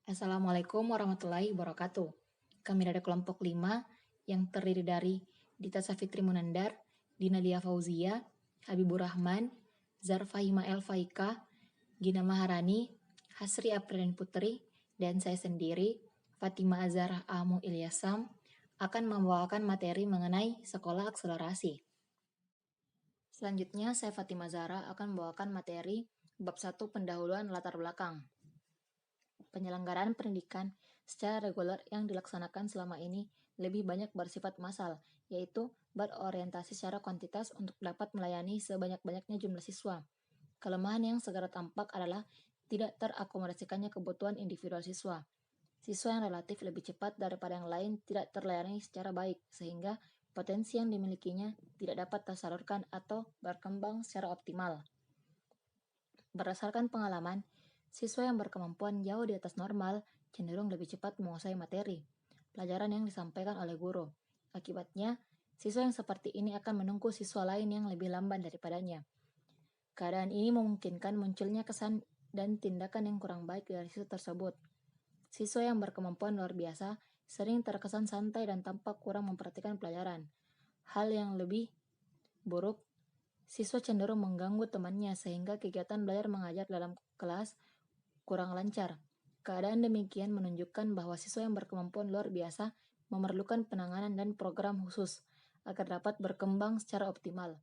Assalamualaikum warahmatullahi wabarakatuh. Kami dari kelompok 5 yang terdiri dari Dita Safitri Munandar, Dinalia Fauzia, Habibur Rahman, Zarfahima El Faika, Gina Maharani, Hasri Aprilian Putri, dan saya sendiri, Fatima Azharah Amu Ilyasam, akan membawakan materi mengenai sekolah akselerasi. Selanjutnya, saya Fatima Zahra akan membawakan materi bab 1 pendahuluan latar belakang. Penyelenggaraan pendidikan secara reguler yang dilaksanakan selama ini lebih banyak bersifat massal, yaitu berorientasi secara kuantitas untuk dapat melayani sebanyak-banyaknya jumlah siswa. Kelemahan yang segera tampak adalah tidak terakomodasikannya kebutuhan individual siswa. Siswa yang relatif lebih cepat daripada yang lain tidak terlayani secara baik, sehingga potensi yang dimilikinya tidak dapat tersalurkan atau berkembang secara optimal. Berdasarkan pengalaman, siswa yang berkemampuan jauh di atas normal cenderung lebih cepat menguasai materi, pelajaran yang disampaikan oleh guru. Akibatnya, siswa yang seperti ini akan menunggu siswa lain yang lebih lamban daripadanya. Keadaan ini memungkinkan munculnya kesan dan tindakan yang kurang baik dari siswa tersebut. Siswa yang berkemampuan luar biasa sering terkesan santai dan tampak kurang memperhatikan pelajaran. Hal yang lebih buruk, siswa cenderung mengganggu temannya sehingga kegiatan belajar mengajar dalam kelas kurang lancar. Keadaan demikian menunjukkan bahwa siswa yang berkemampuan luar biasa memerlukan penanganan dan program khusus agar dapat berkembang secara optimal.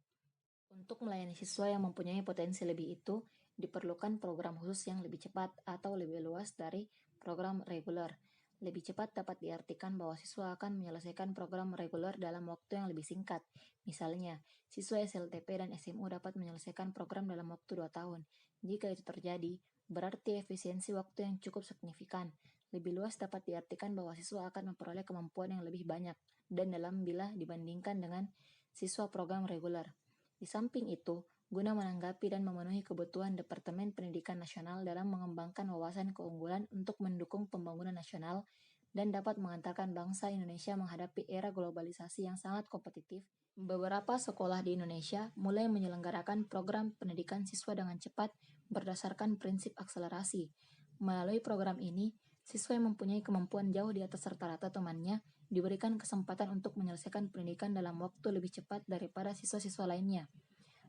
Untuk melayani siswa yang mempunyai potensi lebih itu, diperlukan program khusus yang lebih cepat atau lebih luas dari program reguler. Lebih cepat dapat diartikan bahwa siswa akan menyelesaikan program reguler dalam waktu yang lebih singkat. Misalnya, siswa SLTP dan SMU dapat menyelesaikan program dalam waktu 2 tahun. Jika itu terjadi, berarti efisiensi waktu yang cukup signifikan. Lebih luas dapat diartikan bahwa siswa akan memperoleh kemampuan yang lebih banyak dan dalam bila dibandingkan dengan siswa program reguler. Di samping itu, guna menanggapi dan memenuhi kebutuhan Departemen Pendidikan Nasional dalam mengembangkan wawasan keunggulan untuk mendukung pembangunan nasional dan dapat mengantarkan bangsa Indonesia menghadapi era globalisasi yang sangat kompetitif, beberapa sekolah di Indonesia mulai menyelenggarakan program pendidikan siswa dengan cepat berdasarkan prinsip akselerasi. Melalui program ini, siswa yang mempunyai kemampuan jauh di atas rata-rata temannya diberikan kesempatan untuk menyelesaikan pendidikan dalam waktu lebih cepat daripada siswa-siswa lainnya.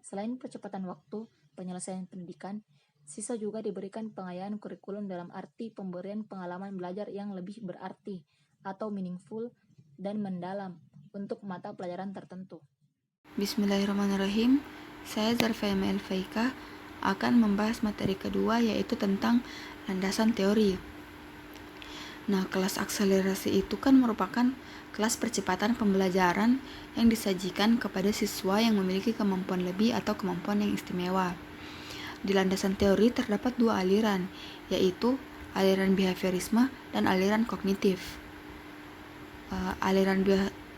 Selain percepatan waktu penyelesaian pendidikan, siswa juga diberikan pengayaan kurikulum dalam arti pemberian pengalaman belajar yang lebih berarti atau meaningful dan mendalam untuk mata pelajaran tertentu. Bismillahirrahmanirrahim. Saya Zarfahima El Faika akan membahas materi kedua, yaitu tentang landasan teori. Nah, kelas akselerasi itu kan merupakan kelas percepatan pembelajaran yang disajikan kepada siswa yang memiliki kemampuan lebih atau kemampuan yang istimewa. Di landasan teori terdapat dua aliran, yaitu aliran behaviorisme dan aliran kognitif. Aliran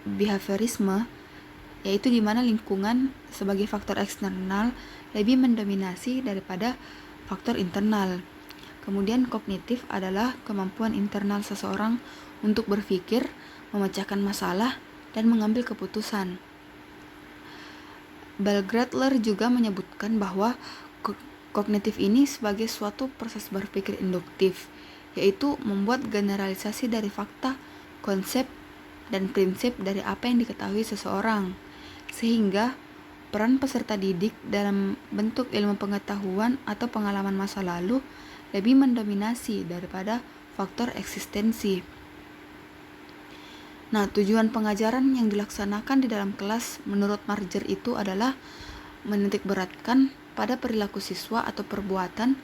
behaviorisme yaitu di mana lingkungan sebagai faktor eksternal lebih mendominasi daripada faktor internal. Kemudian kognitif adalah kemampuan internal seseorang untuk berpikir, memecahkan masalah, dan mengambil keputusan. Bell-Gradler juga menyebutkan bahwa kognitif ini sebagai suatu proses berpikir induktif, yaitu membuat generalisasi dari fakta, konsep, dan prinsip dari apa yang diketahui seseorang, sehingga peran peserta didik dalam bentuk ilmu pengetahuan atau pengalaman masa lalu lebih mendominasi daripada faktor eksistensi. Nah, tujuan pengajaran yang dilaksanakan di dalam kelas menurut Marger itu adalah menitikberatkan pada perilaku siswa atau perbuatan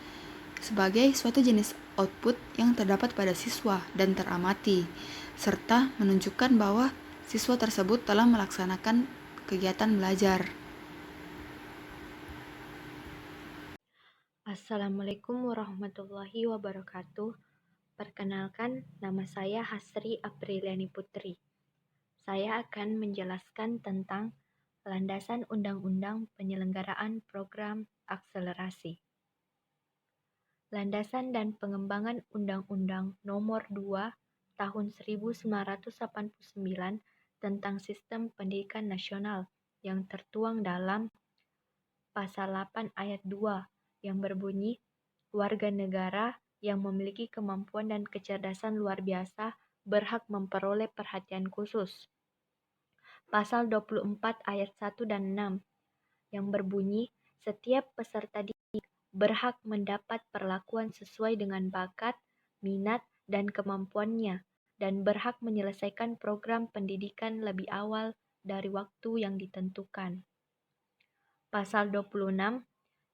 sebagai suatu jenis output yang terdapat pada siswa dan teramati, serta menunjukkan bahwa siswa tersebut telah melaksanakan kegiatan belajar. Assalamualaikum warahmatullahi wabarakatuh. Perkenalkan, nama saya Hasri Apriliani Putri. Saya akan menjelaskan tentang landasan Undang-Undang Penyelenggaraan Program Akselerasi. Landasan dan pengembangan Undang-Undang Nomor 2 Tahun 1989 tentang Sistem Pendidikan Nasional yang tertuang dalam Pasal 8 Ayat 2 yang berbunyi, warga negara yang memiliki kemampuan dan kecerdasan luar biasa berhak memperoleh perhatian khusus. Pasal 24 ayat 1 dan 6 yang berbunyi, setiap peserta didik berhak mendapat perlakuan sesuai dengan bakat, minat, dan kemampuannya, dan berhak menyelesaikan program pendidikan lebih awal dari waktu yang ditentukan. Pasal 26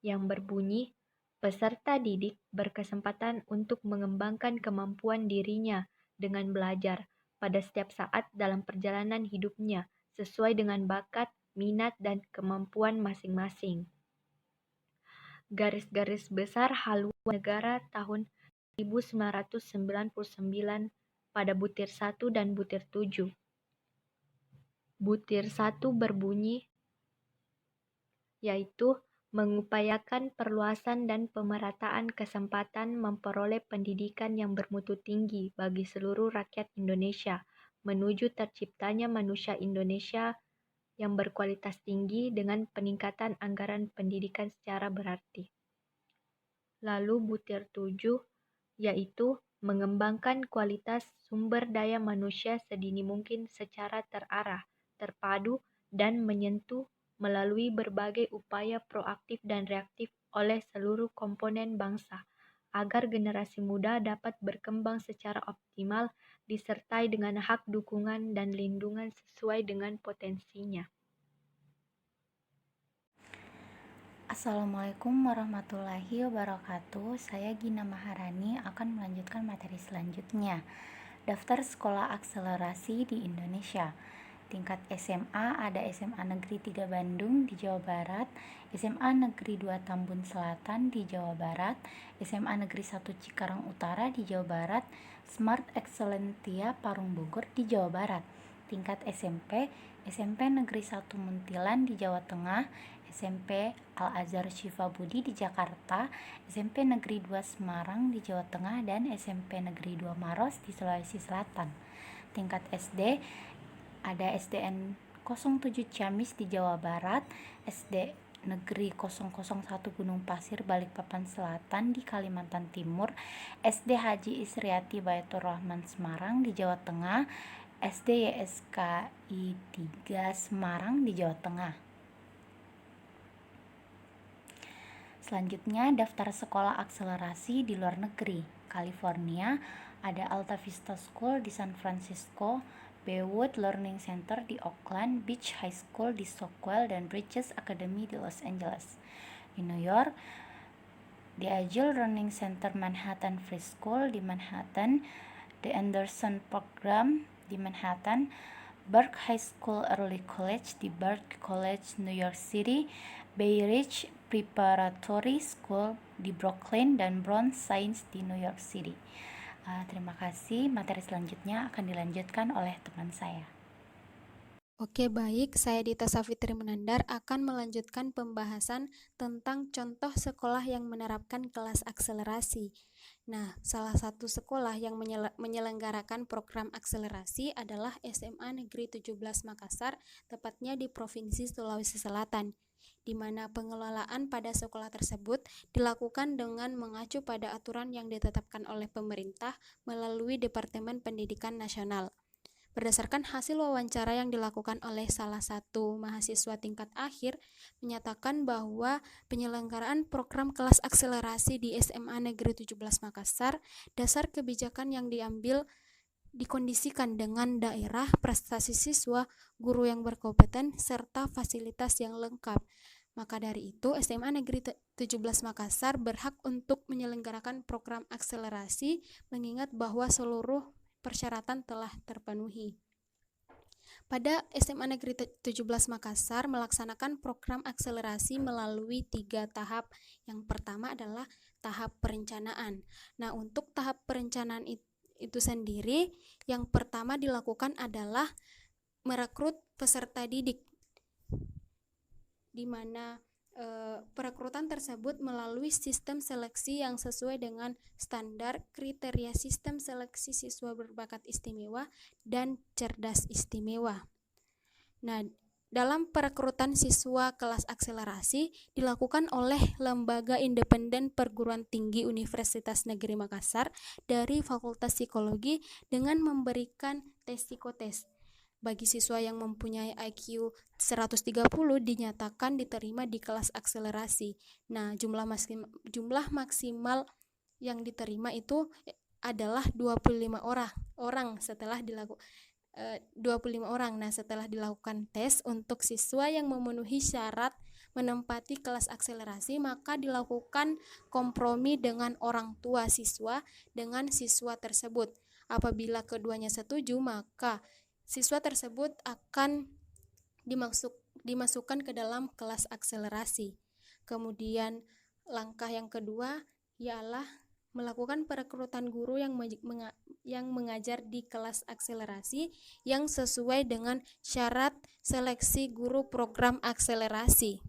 yang berbunyi, peserta didik berkesempatan untuk mengembangkan kemampuan dirinya dengan belajar pada setiap saat dalam perjalanan hidupnya sesuai dengan bakat, minat, dan kemampuan masing-masing. Garis-garis besar haluan negara tahun 1999 pada butir 1 dan butir 7. Butir 1 berbunyi, yaitu mengupayakan perluasan dan pemerataan kesempatan memperoleh pendidikan yang bermutu tinggi bagi seluruh rakyat Indonesia, menuju terciptanya manusia Indonesia yang berkualitas tinggi dengan peningkatan anggaran pendidikan secara berarti. Lalu butir 7, yaitu mengembangkan kualitas sumber daya manusia sedini mungkin secara terarah, terpadu, dan menyentuh melalui berbagai upaya proaktif dan reaktif oleh seluruh komponen bangsa, agar generasi muda dapat berkembang secara optimal disertai dengan hak dukungan dan lindungan sesuai dengan potensinya. Assalamualaikum warahmatullahi wabarakatuh. Saya Gina Maharani akan melanjutkan materi selanjutnya. Daftar sekolah akselerasi di Indonesia. Tingkat SMA ada SMA Negeri 3 Bandung di Jawa Barat, SMA Negeri 2 Tambun Selatan di Jawa Barat, SMA Negeri 1 Cikarang Utara di Jawa Barat, Smart Excellentia Parung Bogor di Jawa Barat. Tingkat SMP, SMP Negeri 1 Muntilan di Jawa Tengah, SMP Al-Azhar Syifa Budi di Jakarta, SMP Negeri 2 Semarang di Jawa Tengah, dan SMP Negeri 2 Maros di Sulawesi Selatan. Tingkat SD ada SDN 07 Ciamis di Jawa Barat, SD Negeri 001 Gunung Pasir Balikpapan Selatan di Kalimantan Timur, SD Haji Isriati Baitur Rahman Semarang di Jawa Tengah, SD YSKI 3 Semarang di Jawa Tengah. Selanjutnya, daftar sekolah akselerasi di luar negeri. California ada Alta Vista School di San Francisco, Baywood Learning Center di Oakland, Beach High School di Stockwell, dan Bridges Academy di Los Angeles. Di New York, The Agile Learning Center Manhattan Free School di Manhattan, The Anderson Program di Manhattan, Burke High School Early College di Burke College, New York City, Bay Ridge Preparatory School di Brooklyn, dan Brown Science di New York City. Terima kasih. Materi selanjutnya akan dilanjutkan oleh teman saya. Oke, baik. Saya Dita Safitri Menandar akan melanjutkan pembahasan tentang contoh sekolah yang menerapkan kelas akselerasi. Nah, salah satu sekolah yang menyelenggarakan program akselerasi adalah SMA Negeri 17 Makassar, tepatnya di Provinsi Sulawesi Selatan, di mana pengelolaan pada sekolah tersebut dilakukan dengan mengacu pada aturan yang ditetapkan oleh pemerintah melalui Departemen Pendidikan Nasional. Berdasarkan hasil wawancara yang dilakukan oleh salah satu mahasiswa tingkat akhir, menyatakan bahwa penyelenggaraan program kelas akselerasi di SMA Negeri 17 Makassar, dasar kebijakan yang diambil dikondisikan dengan daerah, prestasi siswa, guru yang berkompeten, serta fasilitas yang lengkap. Maka dari itu, SMA Negeri 17 Makassar berhak untuk menyelenggarakan program akselerasi, mengingat bahwa seluruh persyaratan telah terpenuhi. Pada SMA Negeri 17 Makassar melaksanakan program akselerasi melalui 3 tahap. Yang pertama adalah tahap perencanaan. Nah, untuk tahap perencanaan itu sendiri, yang pertama dilakukan adalah merekrut peserta didik, di mana perekrutan tersebut melalui sistem seleksi yang sesuai dengan standar kriteria sistem seleksi siswa berbakat istimewa dan cerdas istimewa. Nah, dalam perekrutan siswa kelas akselerasi dilakukan oleh Lembaga Independen Perguruan Tinggi Universitas Negeri Makassar dari Fakultas Psikologi dengan memberikan tes psikotes. Bagi siswa yang mempunyai IQ 130 dinyatakan diterima di kelas akselerasi. Nah, jumlah maksimal yang diterima itu adalah 25 orang setelah dilakukan 25 orang. Nah, setelah dilakukan tes untuk siswa yang memenuhi syarat menempati kelas akselerasi, maka dilakukan kompromi dengan orang tua siswa dengan siswa tersebut. Apabila keduanya setuju, maka siswa tersebut akan dimasukkan ke dalam kelas akselerasi. Kemudian langkah yang kedua ialah melakukan perekrutan guru yang mengajar di kelas akselerasi yang sesuai dengan syarat seleksi guru program akselerasi.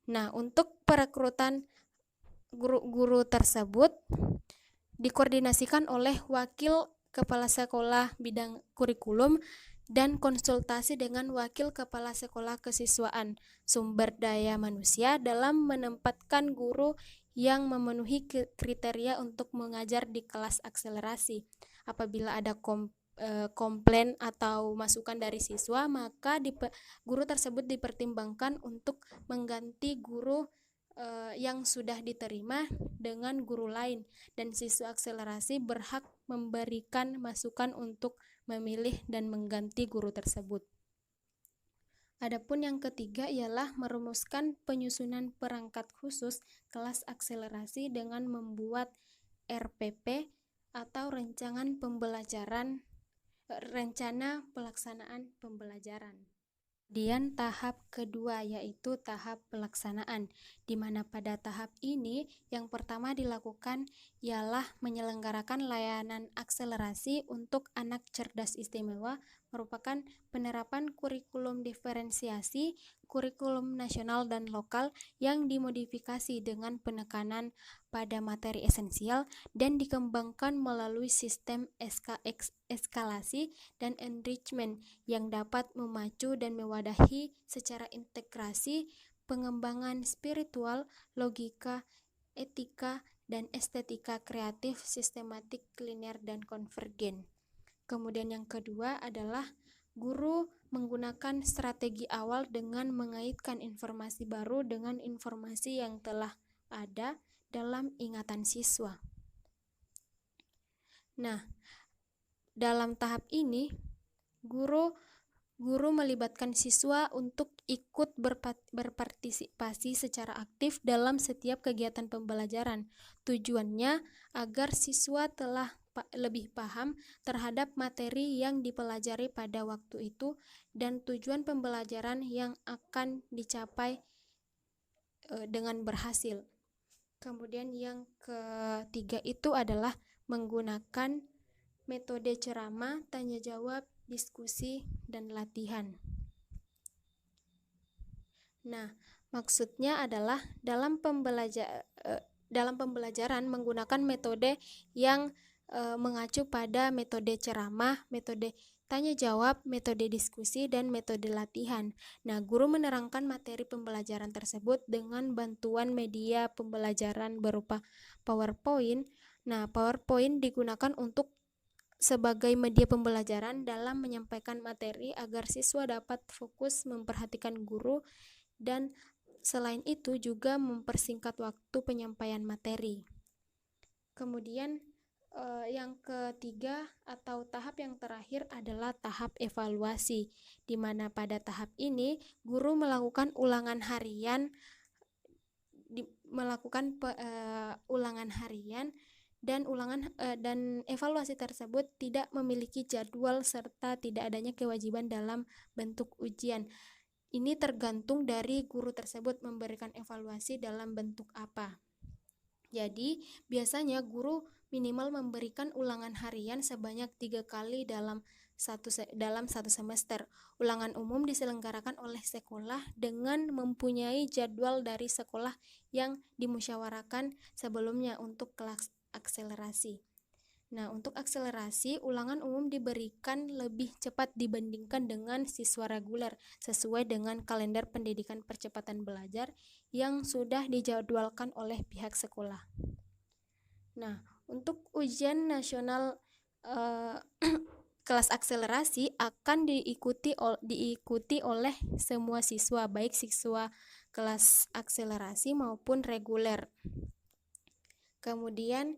Nah, untuk perekrutan guru-guru tersebut dikoordinasikan oleh wakil kepala sekolah bidang kurikulum dan konsultasi dengan wakil kepala sekolah kesiswaan sumber daya manusia dalam menempatkan guru yang memenuhi kriteria untuk mengajar di kelas akselerasi. Apabila ada komplain atau masukan dari siswa, maka guru tersebut dipertimbangkan untuk mengganti guru yang sudah diterima dengan guru lain, dan siswa akselerasi berhak memberikan masukan untuk memilih dan mengganti guru tersebut. Adapun yang ketiga ialah merumuskan penyusunan perangkat khusus kelas akselerasi dengan membuat RPP atau rencana pelaksanaan pembelajaran. Kemudian tahap kedua yaitu tahap pelaksanaan, di mana pada tahap ini yang pertama dilakukan ialah menyelenggarakan layanan akselerasi untuk anak cerdas istimewa, merupakan penerapan kurikulum diferensiasi, kurikulum nasional dan lokal yang dimodifikasi dengan penekanan pada materi esensial dan dikembangkan melalui sistem eskalasi dan enrichment yang dapat memacu dan mewadahi secara integrasi pengembangan spiritual, logika, etika, dan estetika kreatif, sistematik, linear, dan konvergen. Kemudian yang kedua adalah guru menggunakan strategi awal dengan mengaitkan informasi baru dengan informasi yang telah ada dalam ingatan siswa. Nah, dalam tahap ini guru melibatkan siswa untuk ikut berpartisipasi secara aktif dalam setiap kegiatan pembelajaran. Tujuannya agar siswa telah lebih paham terhadap materi yang dipelajari pada waktu itu dan tujuan pembelajaran yang akan dicapai dengan berhasil. Kemudian yang ketiga itu adalah menggunakan metode ceramah, tanya jawab, diskusi, dan latihan. Nah, maksudnya adalah dalam pembelajaran menggunakan metode yang mengacu pada metode ceramah, metode tanya jawab, metode diskusi, dan metode latihan. Nah, guru menerangkan materi pembelajaran tersebut dengan bantuan media pembelajaran berupa PowerPoint. Nah, PowerPoint digunakan untuk sebagai media pembelajaran dalam menyampaikan materi agar siswa dapat fokus memperhatikan guru, dan selain itu juga mempersingkat waktu penyampaian materi. Kemudian yang ketiga atau tahap yang terakhir adalah tahap evaluasi, di mana pada tahap ini guru melakukan ulangan harian dan evaluasi tersebut tidak memiliki jadwal serta tidak adanya kewajiban dalam bentuk ujian. Ini tergantung dari guru tersebut memberikan evaluasi dalam bentuk apa. Jadi, biasanya guru minimal memberikan ulangan harian sebanyak 3 kali dalam satu semester. Ulangan umum diselenggarakan oleh sekolah dengan mempunyai jadwal dari sekolah yang dimusyawarakan sebelumnya untuk kelas akselerasi. Nah, untuk akselerasi, ulangan umum diberikan lebih cepat dibandingkan dengan siswa reguler sesuai dengan kalender pendidikan percepatan belajar yang sudah dijadwalkan oleh pihak sekolah. Nah, untuk ujian nasional kelas akselerasi akan diikuti oleh semua siswa, baik siswa kelas akselerasi maupun reguler. Kemudian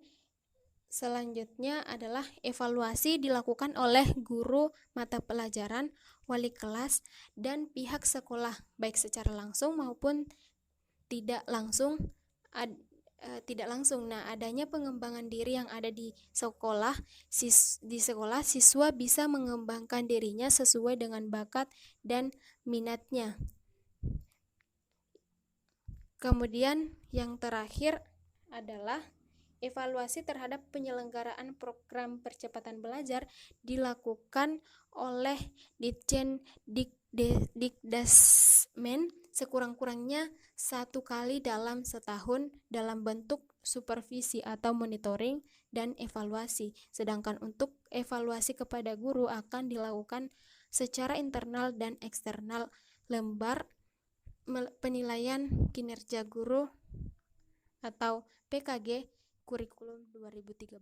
selanjutnya adalah evaluasi dilakukan oleh guru mata pelajaran, wali kelas, dan pihak sekolah, baik secara langsung maupun tidak langsung. Nah, adanya pengembangan diri yang ada di sekolah, siswa bisa mengembangkan dirinya sesuai dengan bakat dan minatnya. Kemudian yang terakhir adalah evaluasi terhadap penyelenggaraan program percepatan belajar dilakukan oleh Ditjen Dikdasmen sekurang-kurangnya 1 kali dalam setahun dalam bentuk supervisi atau monitoring dan evaluasi. Sedangkan untuk evaluasi kepada guru akan dilakukan secara internal dan eksternal lembar penilaian kinerja guru atau PKG Kurikulum 2013.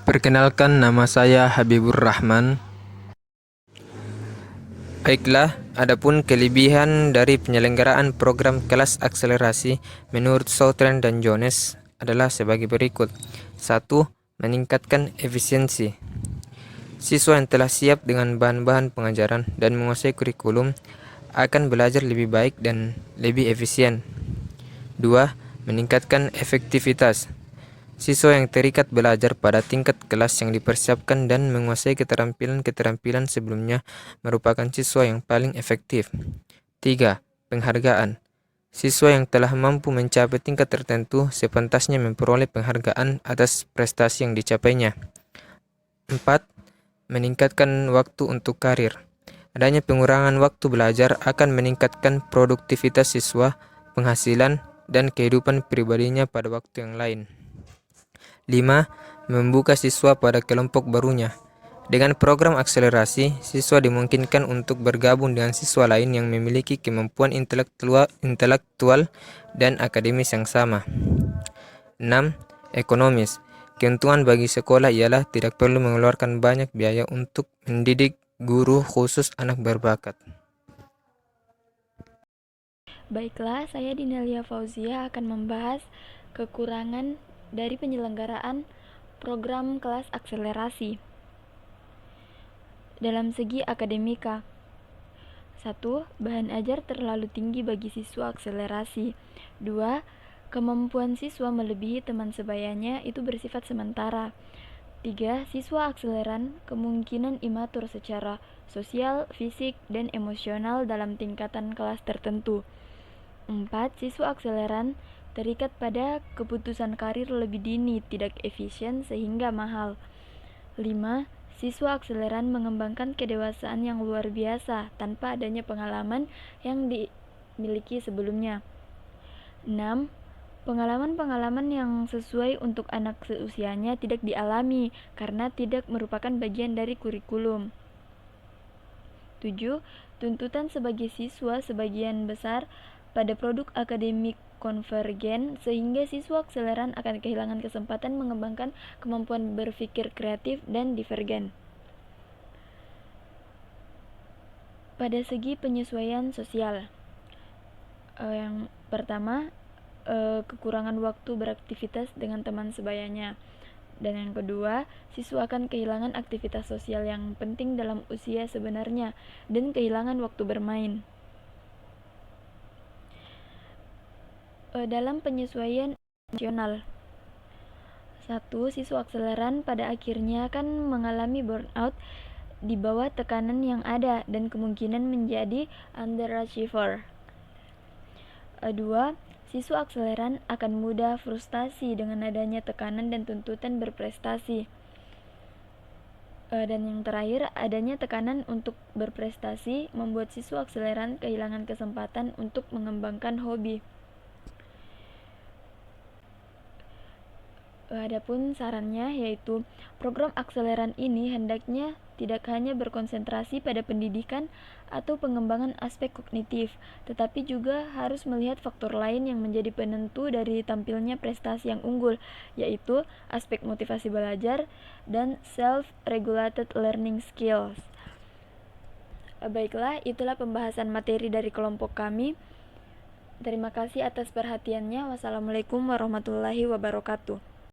Perkenalkan, nama saya Habibur Rahman. Baiklah, adapun kelebihan dari penyelenggaraan program kelas akselerasi menurut Southern dan Jones adalah sebagai berikut. 1. Meningkatkan efisiensi. Siswa yang telah siap dengan bahan-bahan pengajaran dan menguasai kurikulum akan belajar lebih baik dan lebih efisien. 2. Meningkatkan efektivitas. Siswa yang terikat belajar pada tingkat kelas yang dipersiapkan dan menguasai keterampilan sebelumnya merupakan siswa yang paling efektif. 3. Penghargaan. Siswa yang telah mampu mencapai tingkat tertentu sepantasnya memperoleh penghargaan atas prestasi yang dicapainya. 4. Meningkatkan waktu untuk karir. Adanya pengurangan waktu belajar akan meningkatkan produktivitas siswa, penghasilan, dan kehidupan pribadinya pada waktu yang lain. 5. Membuka siswa pada kelompok barunya. Dengan program akselerasi, siswa dimungkinkan untuk bergabung dengan siswa lain yang memiliki kemampuan intelektual dan akademis yang sama. 6. Ekonomis. Keuntungan bagi sekolah ialah tidak perlu mengeluarkan banyak biaya untuk mendidik guru khusus anak berbakat. Baiklah, saya Dinalia Fauzia akan membahas kekurangan dari penyelenggaraan program kelas akselerasi. Dalam segi akademika, 1. Bahan ajar terlalu tinggi bagi siswa akselerasi. 2. Kemampuan siswa melebihi teman sebayanya itu bersifat sementara. 3. Siswa akseleran kemungkinan imatur secara sosial, fisik, dan emosional dalam tingkatan kelas tertentu. 4. Siswa akseleran terikat pada keputusan karir lebih dini, tidak efisien sehingga mahal. 5. Siswa akseleran mengembangkan kedewasaan yang luar biasa tanpa adanya pengalaman yang dimiliki sebelumnya. 6. Pengalaman-pengalaman yang sesuai untuk anak seusianya tidak dialami karena tidak merupakan bagian dari kurikulum. 7. Tuntutan sebagai siswa sebagian besar pada produk akademik konvergen sehingga siswa akseleran akan kehilangan kesempatan mengembangkan kemampuan berpikir kreatif dan divergen. Pada segi penyesuaian sosial, yang pertama, kekurangan waktu beraktivitas dengan teman sebayanya. Dan yang kedua, siswa akan kehilangan aktivitas sosial yang penting dalam usia sebenarnya dan kehilangan waktu bermain. Dalam penyesuaian emosional, 1. Siswa akseleran pada akhirnya akan mengalami burnout di bawah tekanan yang ada dan kemungkinan menjadi underachiever. 2. Siswa akseleran akan mudah frustasi dengan adanya tekanan dan tuntutan berprestasi. Dan yang terakhir, adanya tekanan untuk berprestasi membuat siswa akseleran kehilangan kesempatan untuk mengembangkan hobi. Adapun sarannya yaitu program akseleran ini hendaknya tidak hanya berkonsentrasi pada pendidikan atau pengembangan aspek kognitif, tetapi juga harus melihat faktor lain yang menjadi penentu dari tampilnya prestasi yang unggul, yaitu aspek motivasi belajar dan self-regulated learning skills. Baiklah, itulah pembahasan materi dari kelompok kami. Terima kasih atas perhatiannya. Wassalamualaikum warahmatullahi wabarakatuh.